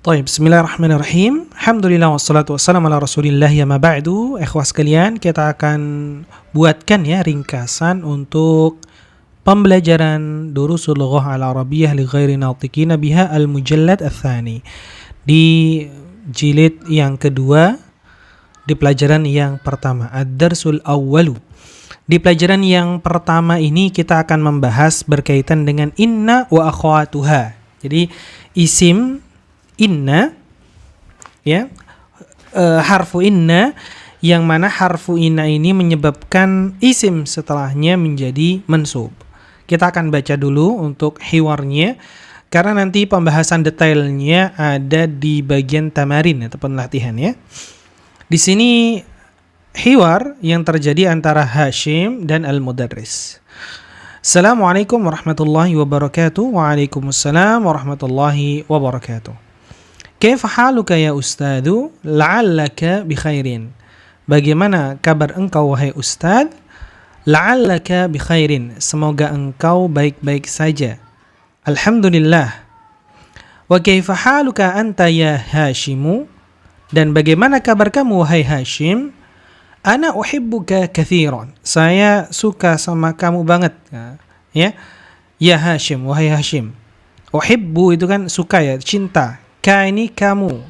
Taib, bismillahirrahmanirrahim. Alhamdulillah wassalatu wassalamu ala rasulillah ya ma ba'du. Ikhwah sekalian, kita akan buatkan ya ringkasan untuk pembelajaran Durusul Lughah al-Arabiyyah li ghairi natiqina biha al-mujallad ats-tsani. Di jilid yang kedua, di pelajaran yang pertama, ad-darsul awwalu. Di pelajaran yang pertama ini kita akan membahas berkaitan dengan inna wa akhwatuha. Jadi isim inna ya, harfu inna, yang mana harfu inna ini menyebabkan isim setelahnya menjadi mansub. Kita akan baca dulu untuk hiwarnya, karena nanti pembahasan detailnya ada di bagian tamarin ataupun latihan ya. Di sini hiwar yang terjadi antara Hashim dan Al-Mudarris. Assalamualaikum warahmatullahi wabarakatuh. Waalaikumsalam warahmatullahi wabarakatuh. Kaifa haluka ya ustadzu? La'allaka bi khairin. Bagaimana kabar engkau wahai ustaz? La'allaka bi khairin. Semoga engkau baik-baik saja. Alhamdulillah. Wa kaifa haluka anta ya Hashimu? Dan bagaimana kabar kamu wahai Hashim? Ana uhibbuka katsiran. Saya suka sama kamu banget. Ya. Ya Hashim, wahai Hashim. Uhibbu itu kan suka ya, cinta. Ka ini kamu,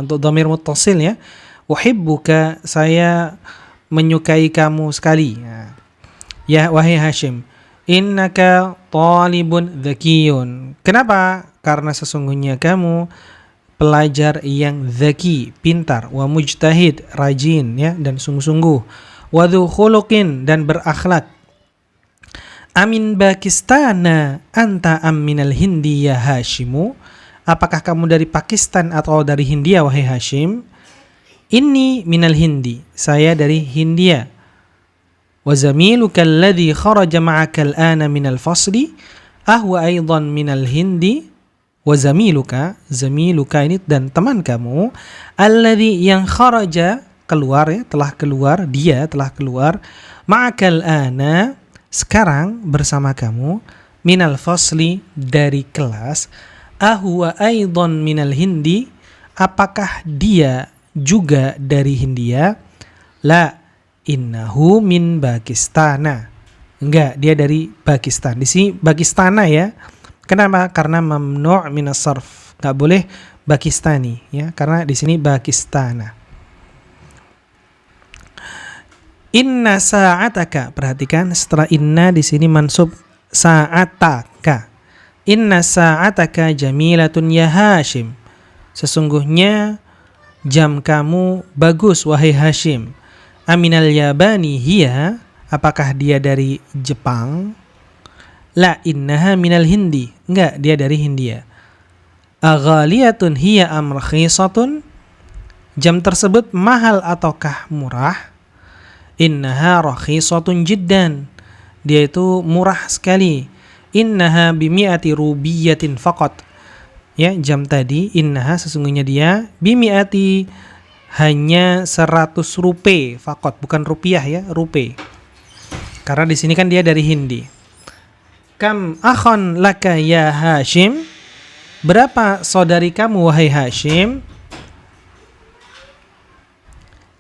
untuk dhamir muttasil ya. Uhibbuka, saya menyukai kamu sekali. Ya wahai Hashim, innaka talibun dzakiyun. Kenapa? Karena sesungguhnya kamu pelajar yang zaki, pintar, wa mujtahid, rajin ya, dan sungguh-sungguh, wa dzu khuluqin, dan berakhlak. Amin Pakistana anta am minal Hindi ya Hashimu? Apakah kamu dari Pakistan atau dari Hindia wahai Hashim? Inni minal Hindi, saya dari Hindia. Wa zamiluka alladhi kharaja ma'aka al-ana minal fasli ahwa aidan minal Hindi. Wa zamiluka ini dan teman kamu, alladhi yang kharaja, keluar ya, telah keluar, dia telah keluar, ma'aka al-ana, sekarang bersama kamu, minal fasli, dari kelas, ahwa aidan minal Hindi, apakah dia juga dari Hindia? La, innahu min Pakistana. Enggak, dia dari Pakistan. Di sini Pakistana ya. Kenapa? Karena mamnu' minas sarf. Enggak boleh Pakistani ya, karena di sini Pakistana. Inna sa'ataka, perhatikan setelah inna di sini mansub sa'ataka. Inna sa'ataka jamilatun ya Hashim. Sesungguhnya jam kamu bagus wahai Hashim. Aminal yabani hiya, apakah dia dari Jepang? La, innaha minal Hindi. Enggak, dia dari Hindia. Aghaliyatun hiya am rakhisatun? Jam tersebut mahal ataukah murah? Innaha rakhisatun jiddan. Dia itu murah sekali. Innaha bimi'ati rubiyatin faqat. Ya, jam tadi innaha sesungguhnya dia bimi'ati, hanya 100 rupiah faqat, bukan rupiah ya, rupiah. Karena di sini kan dia dari Hindi. Kam akhon laka ya Hashim? Berapa saudari kamu wahai Hashim?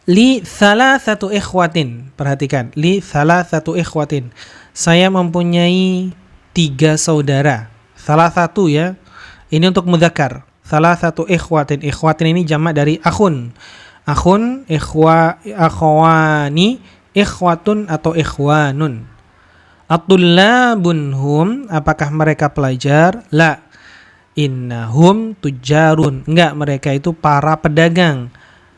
Li thalathatu ikhwatin. Perhatikan, li thalathatu ikhwatin. Saya mempunyai 3 saudara. Salah satu ya. Ini untuk mudzakkar. Salah satu ikhwatin. Ikhwatin ini jamak dari akhun. Akhun, akhwani, ikhwatun atau ikhwanun. At-tullabun hum, apakah mereka pelajar? La. Innahum tujjarun. Enggak, mereka itu para pedagang.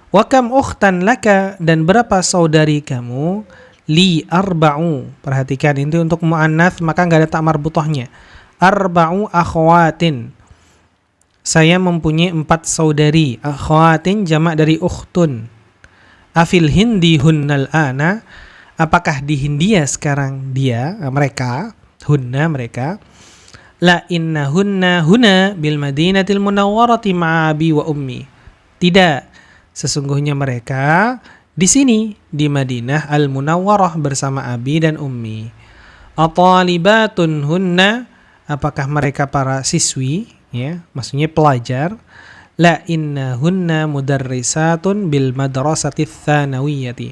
Wa kam ukhtan laka, dan berapa saudari kamu? Li arba'u. Perhatikan, ini untuk muannats maka enggak ada tak marbutohnya. Arba'u akhwatin. Saya mempunyai 4 saudari. Akhwatin jamak dari ukhtun. Afil Hindi hunnal ana, apakah di Hindia sekarang dia, mereka, hunna mereka? La, innahunna huna bil madinatil munawwarati ma'abi wa ummi. Tidak, sesungguhnya mereka di sini di Madinah Al-Munawwarah bersama abi dan ummi. Atalibatun hunna, apakah mereka para siswi ya, maksudnya pelajar? La innahunna mudarrisatun bil madrasati tsanawiyati.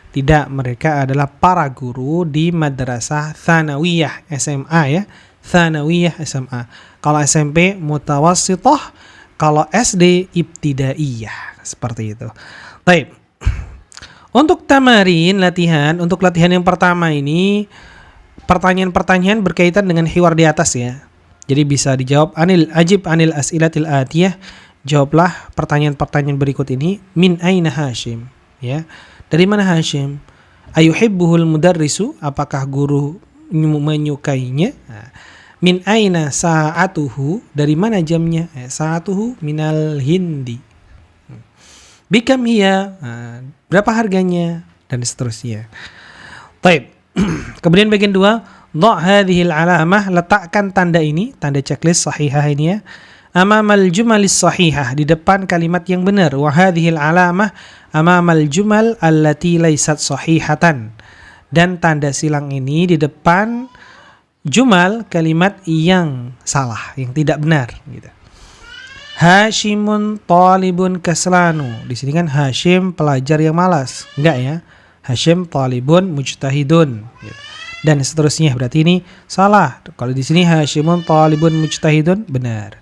Tidak, mereka adalah para guru di madrasah tsanawiyah SMA ya. Tsanawiyah SMA. Kalau SMP mutawassithah, kalau SD ibtidaiyah. Seperti itu. Baik. Untuk tamarin latihan, untuk latihan yang pertama ini pertanyaan-pertanyaan berkaitan dengan hiwar di atas ya. Jadi bisa dijawab anil as'ilatil atiyah. Jawablah pertanyaan-pertanyaan berikut ini. Min aina Hashim? Ya. Dari mana Hashim? Ayuhibbuhul mudarrisu? Apakah guru menyukainya? Nah. Min aina sa'atuhu? Dari mana jamnya? Sa'atuhu minal hindi. Bikam hiya? Nah, berapa harganya? Dan seterusnya. Baik. Kemudian bagian 2, dha' hadhil alamah, letakkan tanda ini, tanda checklist sahihah ini ya. Amamal jumalis sahihah, di depan kalimat yang benar. Wa hadhil alamah amamal jumal allati laysat sahihatan. Dan tanda silang ini di depan jumal kalimat yang salah, yang tidak benar gitu. Hashimun talibun kaslanu. Di sini kan Hashim pelajar yang malas. Enggak ya. Hashim talibun mujtahidun gitu. Dan seterusnya, berarti ini salah. Kalau di sini Hashimun talibun mujtahidun benar.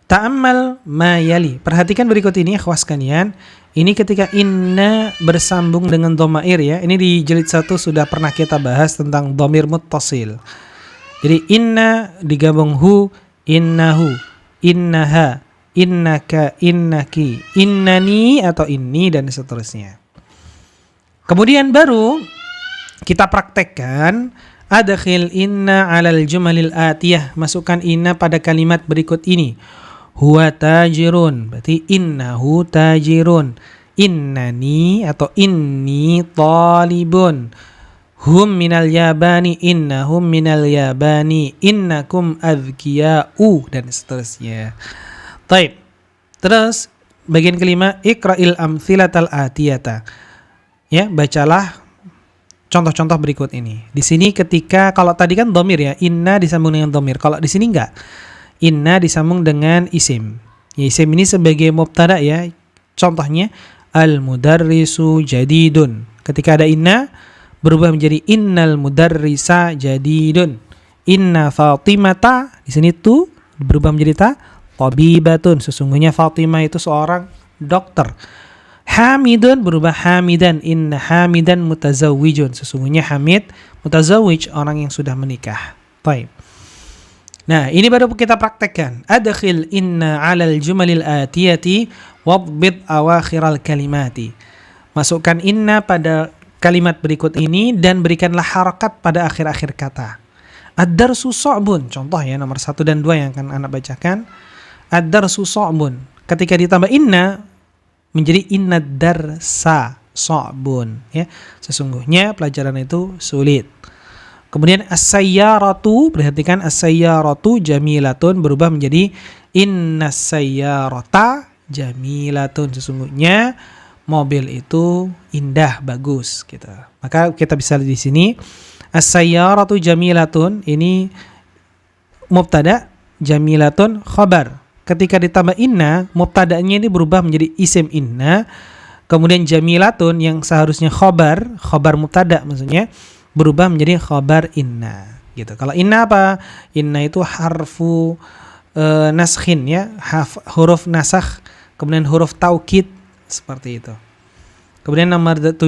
Ta'ammal ma yali. Perhatikan berikut ini akhwas sekalian. Ini ketika inna bersambung dengan dhamair ya. Ini di jilid 1 sudah pernah kita bahas tentang dhamir muttasil. Jadi inna digabung hu, innahu, innaha, innaka, innaki, innani atau inni dan seterusnya. Kemudian baru kita praktekkan adkhil inna 'alal jumalil atiyah. Masukkan inna pada kalimat berikut ini. Huwa tajirun, berarti innahu tajirun. Innani atau inni talibun. Hum minal yabani, innahum minal yabani. Innakum adhkiya'u dan seterusnya. Taib. Terus bagian kelima, iqra'il amthilatal atiyata. Ya, bacalah contoh-contoh berikut ini. Di sini ketika kalau tadi kan dhamir ya, inna disambung dengan dhamir. Kalau di sini enggak. Inna disambung dengan isim. Ya, isim ini sebagai mubtada ya. Contohnya al-mudarrisu jadidun. Ketika ada inna berubah menjadi innal mudarrisa jadidun. Inna Fatimata, di sini tu berubah menjadi ta, tabibatun. Sesungguhnya Fatimah itu seorang dokter. Hamidun berubah hamidan. Inna hamidan mutazawwijun. Sesungguhnya Hamid mutazawwij, orang yang sudah menikah. Baik. Nah, ini baru kita praktekkan. Adkhil inna 'alal jumalil atiyati wadbit awakhiral kalimati. Masukkan inna pada kalimat berikut ini dan berikanlah harakat pada akhir-akhir kata. Ad-darsu sa'bun. Contoh ya nomor 1 dan 2 yang akan Anda bacakan. Ad-darsu sa'bun. Ketika ditambah inna menjadi inna darsa sa'bun ya. Sesungguhnya pelajaran itu sulit. Kemudian as-sayyaratu, perhatikan as-sayyaratu jamilatun berubah menjadi innas sayyarata jamilatun. Sesungguhnya mobil itu indah, bagus gitu. Maka kita bisa lihat di sini as-sayyaratu jamilatun ini mubtada, jamilatun khabar. Ketika ditambah inna, mubtada'nya ini berubah menjadi isim inna. Kemudian jamilatun yang seharusnya khabar mubtada maksudnya berubah menjadi khabar inna gitu. Kalau inna apa? Inna itu harfu naskhin ya, huruf nasakh, kemudian huruf taukid seperti itu. Kemudian nomor 7,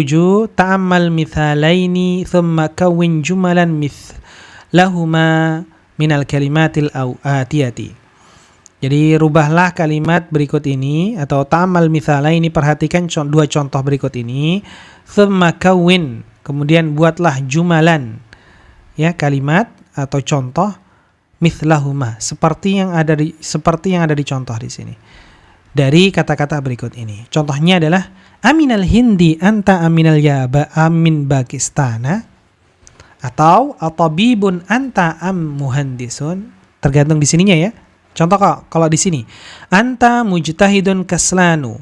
ta'ammal mithalaini thumma kawwin jumalan mithlahuma minal kalimatil atiyati. Jadi rubahlah kalimat berikut ini atau ta'ammal mithalaini, perhatikan dua contoh berikut ini. Thumma kawwin, kemudian buatlah jumalan ya, kalimat atau contoh mithlahuma seperti yang ada di contoh di sini. Dari kata-kata berikut ini. Contohnya adalah aminal hindi anta aminal yaba amin Pakistana, atau atabibun anta am muhandisun. Tergantung di sininya ya. Contoh kalau di sini anta mujtahidun kaslanu.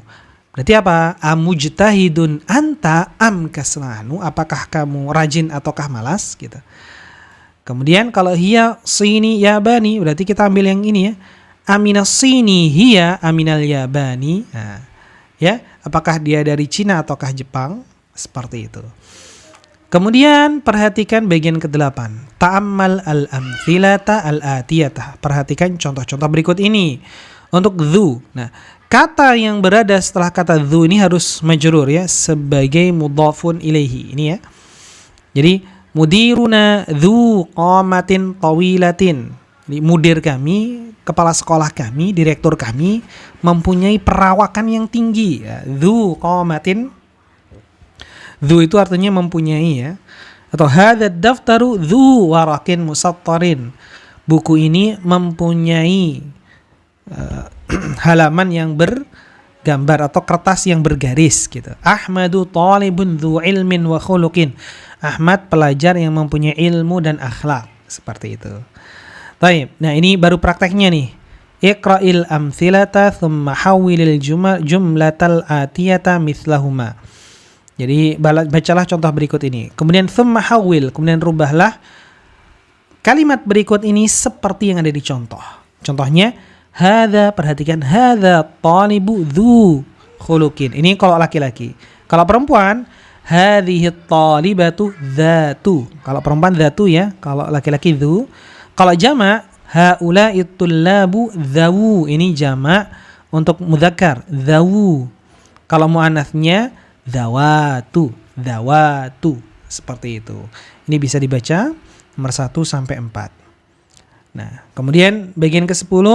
Berarti apa? Amujtahidun anta am kaslanu. Apakah kamu rajin ataukah malas gitu. Kemudian kalau hiya sini yabani, berarti kita ambil yang ini ya. Aminas Sini hiya aminal Yabani. Nah, ya, apakah dia dari Cina ataukah Jepang? Seperti itu. Kemudian perhatikan bagian ke-8. Ta'ammal al-amthilata al-atiyata. Perhatikan contoh-contoh berikut ini. Untuk dhu. Nah, kata yang berada setelah kata dhu ini harus majrur ya, sebagai mudhafun ilaihi. Ini ya. Jadi mudiruna dhu qamatin tawilatin. Jadi mudir kami, kepala sekolah kami, direktur kami mempunyai perawakan yang tinggi. Ya. Dhu qamatin. Dhu itu artinya mempunyai ya. Atau hadza daftaru dhu warakin musattarin. Buku ini mempunyai halaman yang bergambar atau kertas yang bergaris gitu. Ahmadu talibun dhu ilmin wa khuluqin. Ahmad pelajar yang mempunyai ilmu dan akhlak. Seperti itu. Baik. Nah, ini baru prakteknya nih. Iqra'il amthilata thumma hawwilil jumlatal atiyata mithlahuma. Jadi bacalah contoh berikut ini. Kemudian thumma hawwil, kemudian rubahlah kalimat berikut ini seperti yang ada di contoh. Contohnya hadza, perhatikan hadza talibu dzu khuluqin. Ini kalau laki-laki. Kalau perempuan hadhihi talibatu dzatu. Kalau perempuan dzatu ya, kalau laki-laki dzu. Kalau jamak haula'i tullabu dzawu. Ini jamak untuk mudzakkar, dzawu. Kalau muannats-nya dzawatu, dzawatu. Seperti itu. Ini bisa dibaca nomor 1 sampai 4. Nah, kemudian bagian ke-10,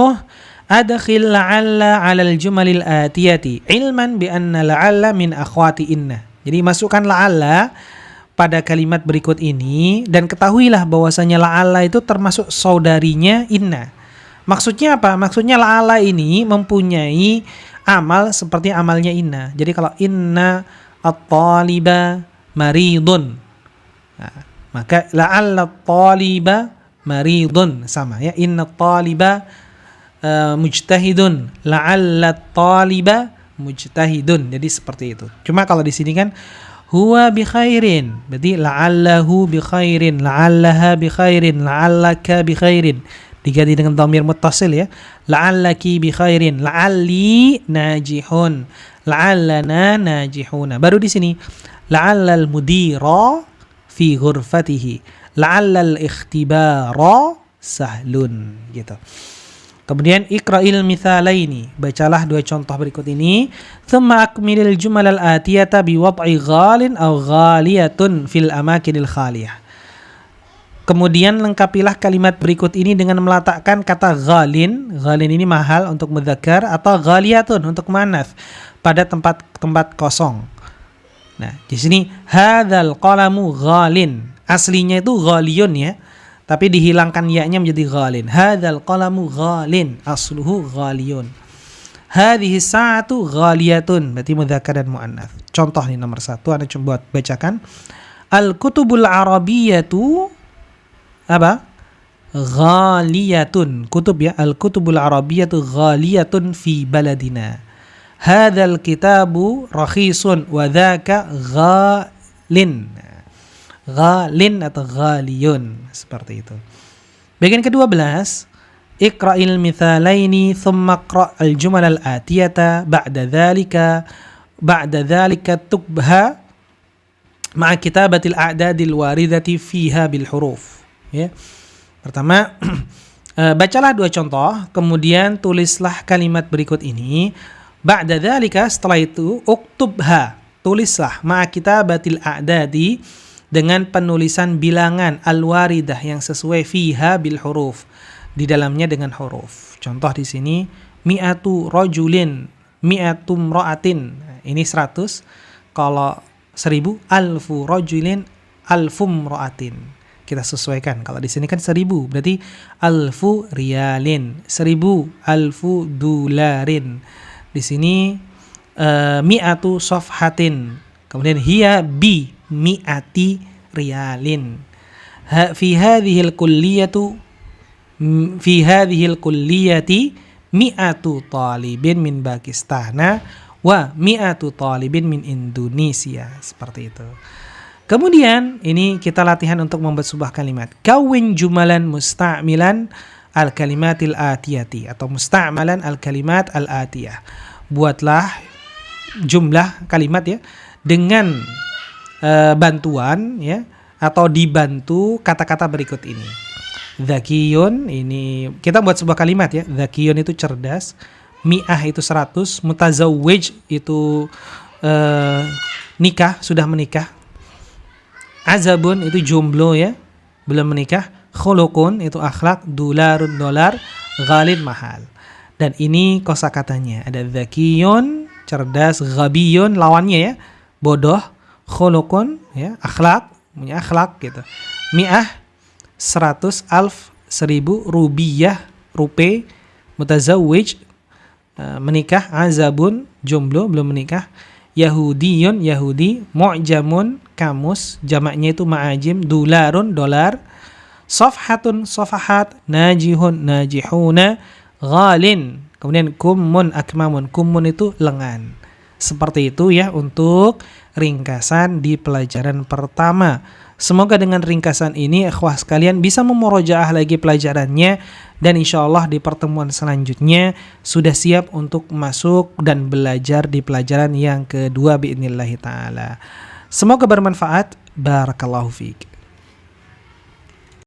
adkhil la'alla 'alal jumalil atiyati ilman bi anna la'alla min akhwati inna. Jadi masukkan la'alla pada kalimat berikut ini dan ketahuilah bahwasanya la'alla itu termasuk saudarinya inna. Maksudnya apa? Maksudnya la'alla ini mempunyai amal seperti amalnya inna. Jadi kalau inna at-taliba maridun, nah, maka la'alla at-taliba maridun sama ya. Inna at-taliba mujtahidun, la'alla at-taliba mujtahidun. Jadi seperti itu. Cuma kalau di sini kan huwa bi khairin, berarti la'allahu bi khairin, la'allaha bi khairin, la'allaka bi khairin. Diganti dengan dhamir muttasil ya. La'allaki bi khairin, la'alli najihun, la'allana najihuna. Baru di sini la'allal mudira fi ghurfatihi, la'allal ikhtibara sahlun gitu. Kemudian iqra'il mithalaini, bacalah 2 contoh berikut ini. Thumma akmilil jumalal atiyata bi wad'i ghalin aw ghaliyatun fil amakinil khaliyah. Kemudian lengkapilah kalimat berikut ini dengan meletakkan kata ghalin. Ghalin ini mahal untuk mudzakkar, atau ghaliyatun untuk muannats pada tempat kosong. Nah, di sini hadzal qalamu ghalin. Aslinya itu ghaliyun ya, tapi dihilangkan ya-nya menjadi ghalin. Hadzal qalamu ghalin, asluhu ghaliyun. Hadhihi sa'atu ghaliyatun, berarti mudzakkar dan muannats. Contoh nih nomor 1, Anda coba bacakan. Al-kutubul arabiyyatu apa? Ghaliyatun. Kutub ya, al-kutubul arabiyyatu ghaliyatun fi baladina. Hadzal kitabu rakhisun wa dzaka ghalin. Ghalin atau ghaliyun, seperti itu. Bagian ke-12, iqra'il mithalaini thumma iqra' al-jumal al-atiyata ba'da dzalika tubha ma'a kitabatil a'dadil waridati fiha bil huruf. Ya. Pertama, bacalah 2 contoh, kemudian tulislah kalimat berikut ini. Ba'da dzalika, setelah itu, uktubha, tulislah ma'a kitabatil a'dadi, dengan penulisan bilangan al-waridah yang sesuai fiha bil huruf, di dalamnya dengan huruf. Contoh di sini mi'atu rajulin, mi'atu mra'atin. Ini 100. Kalau 1000, alfu rajulin, alfum mra'atin. Kita sesuaikan. Kalau di sini kan 1000, berarti alfu riyalin. 1000 alfu dularin. Di sini mi'atu safhatin. Kemudian hiya bi mi'ati riyalin. Fi hadhil kulliyati mi'atu talibin min Pakistan wa mi'atu talibin min Indonesia. Seperti itu. Kemudian ini kita latihan untuk membuat sebuah kalimat. Kawin jumalan musta'milan al-kalimatil atiyati atau musta'malan al-kalimat al-atiyah. Buatlah jumlah kalimat ya dengan bantuan ya atau dibantu kata-kata berikut ini. Dzakiyun, ini kita buat sebuah kalimat ya. Dzakiyun itu cerdas, mi'ah itu 100, mutazawwij itu nikah, sudah menikah. Azabun itu jomblo ya, belum menikah. Khuluqun itu akhlak, dolarun dolar, ghalin mahal. Dan ini kosakatanya. Ada dzakiyun, cerdas, ghabiyun lawannya ya, bodoh, khuluqun ya, akhlak, punya akhlak gitu. Mi'ah 100, alf 1000, rubiyah rupiah, mutazawwij menikah, azabun jomblo belum menikah, yahudiyun yahudi, mu'jamun kamus, jamaknya itu ma'ajim, dolarun dolar, safhatun safahat, najihun najihuna, ghalin, kemudian kummun akmamun, kummun itu lengan. Seperti itu ya untuk ringkasan di pelajaran pertama. Semoga dengan ringkasan ini ikhwah sekalian bisa memurojaah lagi pelajarannya, dan insya Allah di pertemuan selanjutnya sudah siap untuk masuk dan belajar di pelajaran yang kedua biidznillah ta'ala. Semoga bermanfaat. Barakallahu fiik.